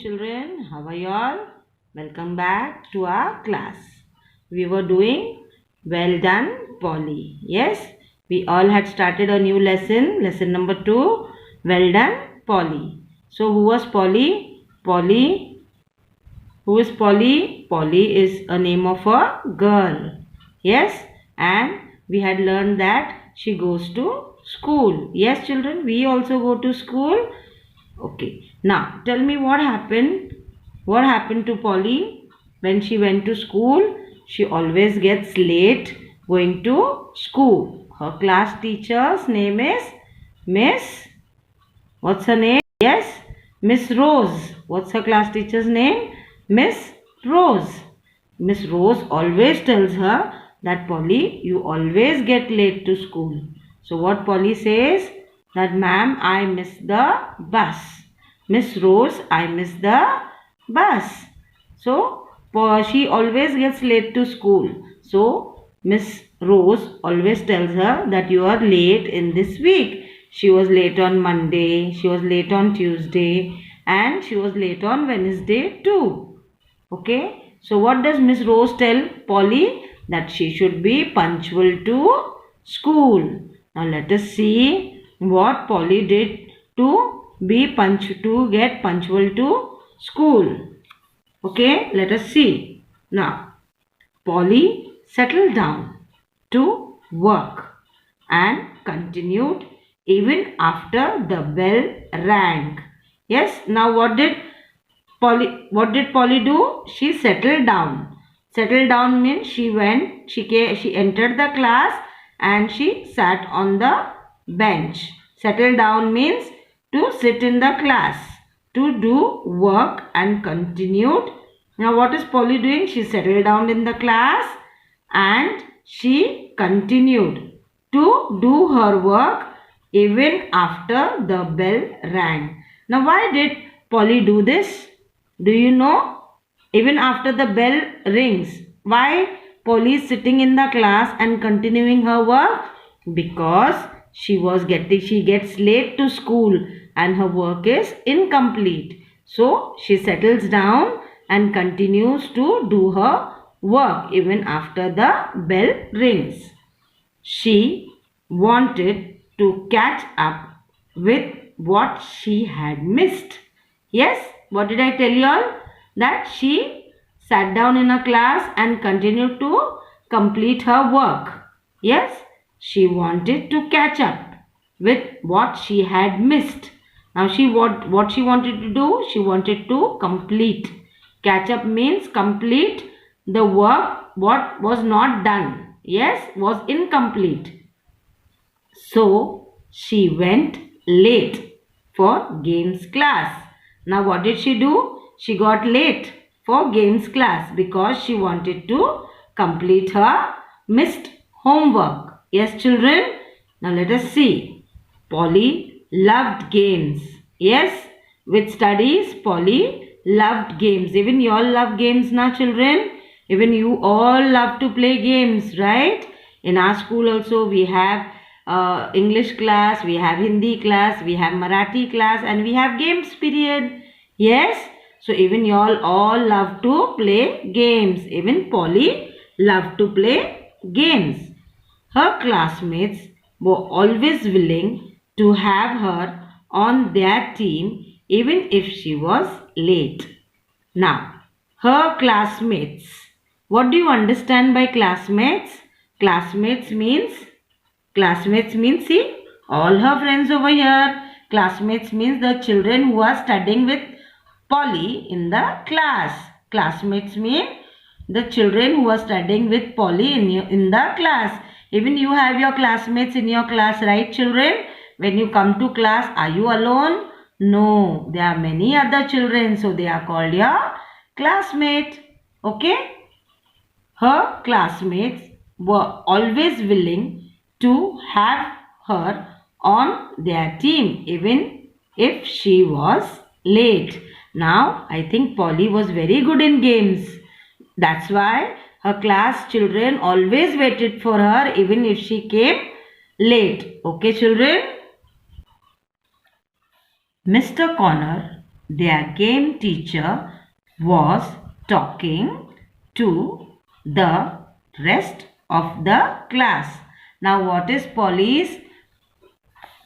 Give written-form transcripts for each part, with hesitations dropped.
children. How are you all? Welcome back to our class. We were doing well done Polly. Yes, we all had started a new lesson number 2, well done Polly. So who was Polly? Who is Polly? Polly is a name of a girl. Yes, and we had learned that she goes to school. Yes children, we also go to school. Okay. Now tell me what happened. What happened to Polly when she went to school? She always gets late going to school. Her class teacher's name is Miss. What's her name? Yes, Miss Rose. What's her class teacher's name? Miss Rose. Miss Rose always tells her that Polly, you always get late to school. So what Polly says? That ma'am, I miss the bus. Miss Rose, I miss the bus. So she always gets late to school. So Miss Rose always tells her that you are late in this week. She was late on Monday, she was late on Tuesday, and she was late on Wednesday too. Okay. So what does Miss Rose tell Polly? That she should be punctual to school. Now let us see what Polly did to get punctual to school. Okay, let us see. Now, Polly settled down to work and continued even after the bell rang. Yes, now what did Polly do? She settled down. Settled down means she entered the class and she sat on the bench. Settle down means to sit in the class, to do work and continued. Now what is Polly doing? She settled down in the class and she continued to do her work even after the bell rang. Now why did Polly do this? Do you know? Even after the bell rings, why Polly is sitting in the class and continuing her work? Because she gets late to school and her work is incomplete. So she settles down and continues to do her work even after the bell rings. She wanted to catch up with what she had missed. Yes, what did I tell you all? That she sat down in a class and continued to complete her work. Yes, she wanted to catch up with what she had missed. Now what she wanted to do? She wanted to complete. Catch up means complete the work what was not done. Yes, was incomplete. So she went late for games class. Now what did she do? She got late for games class because she wanted to complete her missed homework. Yes children. Now let us see. Polly loved games. Yes, with studies Polly loved games. Even you all love games now children. Even you all love to play games, right? In our school also we have English class, we have Hindi class, we have Marathi class and we have games period. Yes. So even you all love to play games. Even Polly loved to play games. Her classmates were always willing to have her on their team even if she was late. Now, her classmates. What do you understand by classmates? Classmates means see, all her friends over here. Classmates means the children who are studying with Polly in the class. Classmates mean the children who are studying with Polly in the class. Even you have your classmates in your class, right children? When you come to class, are you alone? No, there are many other children, so they are called your classmate. Okay? Her classmates were always willing to have her on their team even if she was late. Now, I think Polly was very good in games. That's why her class children always waited for her even if she came late. Okay, children? Mr. Connor their game teacher was talking to the rest of the class. Now what is Polly's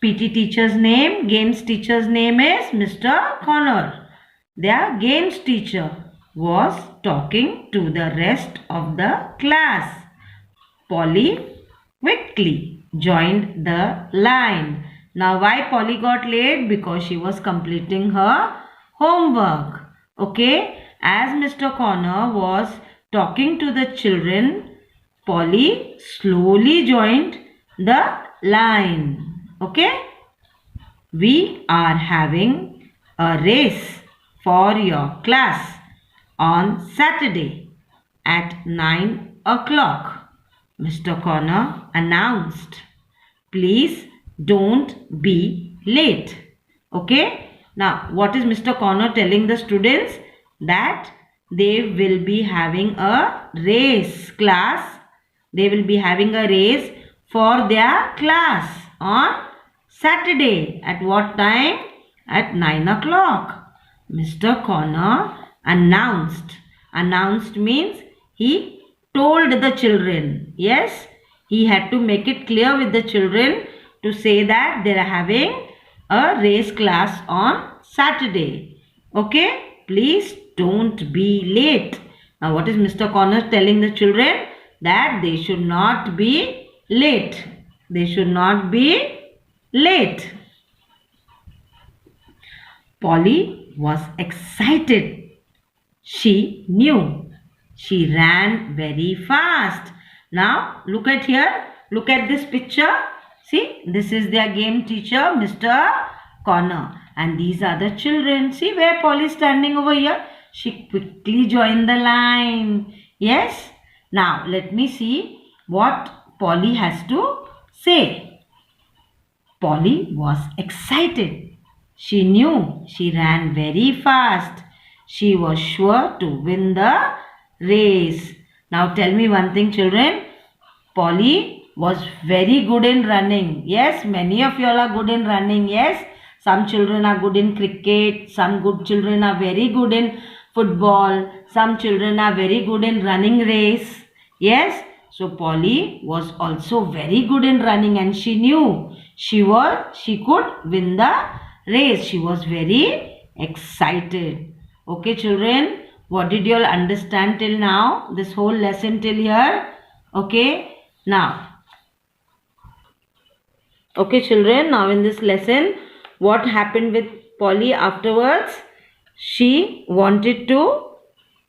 PT teacher's name? Games teacher's name is Mr. Connor. Their games teacher was talking to the rest of the class. Polly quickly joined the line. Now why Polly got late? Because she was completing her homework. Okay, as Mr. Connor was talking to the children, Polly slowly joined the line. Okay, we are having a race for your class on Saturday at 9 o'clock. Mr. Connor announced. Please don't be late. Okay. Now what is Mr. Connor telling the students? That they will be having a race class. They will be having a race for their class on Saturday. At what time? At 9 o'clock. Mr. Connor announced. Announced means he told the children. Yes, he had to make it clear with the children to say that they are having a race class on Saturday. Okay, please don't be late. Now what is Mr. Connor telling the children? That they should not be late. They should not be late. Polly was excited. She knew. She ran very fast. Now look at here. Look at this picture. See, this is their game teacher, Mr. Connor. And these are the children. See where Polly is standing over here. She quickly joined the line. Yes. Now let me see what Polly has to say. Polly was excited. She knew. She ran very fast. She was sure to win the race. Now tell me one thing, children. Polly was very good in running. Yes, many of you all are good in running. Yes, some children are good in cricket. Some good children are very good in football. Some children are very good in running race. Yes, so Polly was also very good in running, and she knew she could win the race. She was very excited. Okay, children, what did you all understand till now? This whole lesson till here. Okay, now. Okay, children, now in this lesson, what happened with Polly afterwards? She wanted to.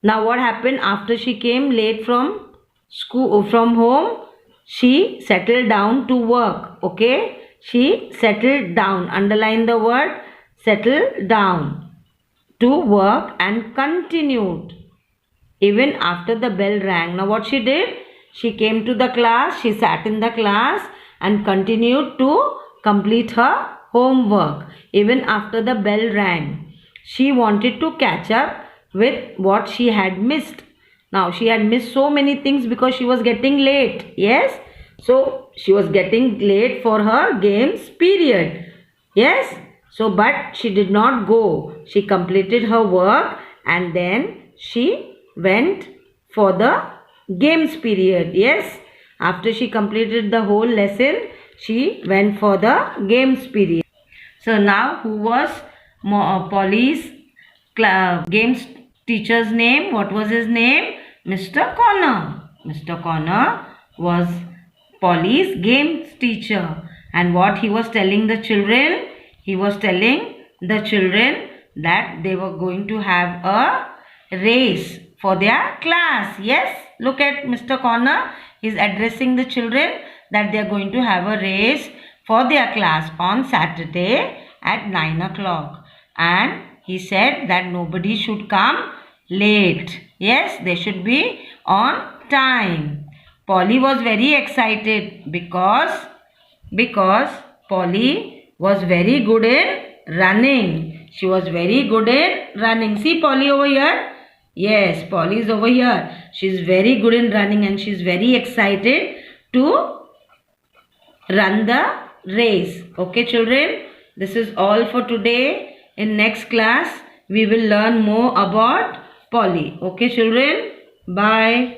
Now what happened after she came late from school, from home? She settled down to work. Okay, she settled down. Underline the word settle down, to work, and continued even after the bell rang. Now what she did? She came to the class, she sat in the class and continued to complete her homework even after the bell rang. She wanted to catch up with what she had missed. Now she had missed so many things because she was getting late. Yes, so she was getting late for her games period. Yes, so but she did not go. She completed her work and then she went for the games period. Yes, after she completed the whole lesson, she went for the games period. So now who was Polly's games teacher's name? What was his name? Mr. Connor. Mr. Connor was Polly's games teacher. And what he was telling the children? He was telling the children that they were going to have a race for their class. Yes, look at Mr. Connor. He is addressing the children that they are going to have a race for their class on Saturday at 9 o'clock. And he said that nobody should come late. Yes, they should be on time. Polly was very excited because Polly was very good in running. She was very good in running. See Polly over here. Yes, Polly is over here. She is very good in running and she is very excited to run the race. Okay children, this is all for today. In next class, we will learn more about Polly. Okay children, bye.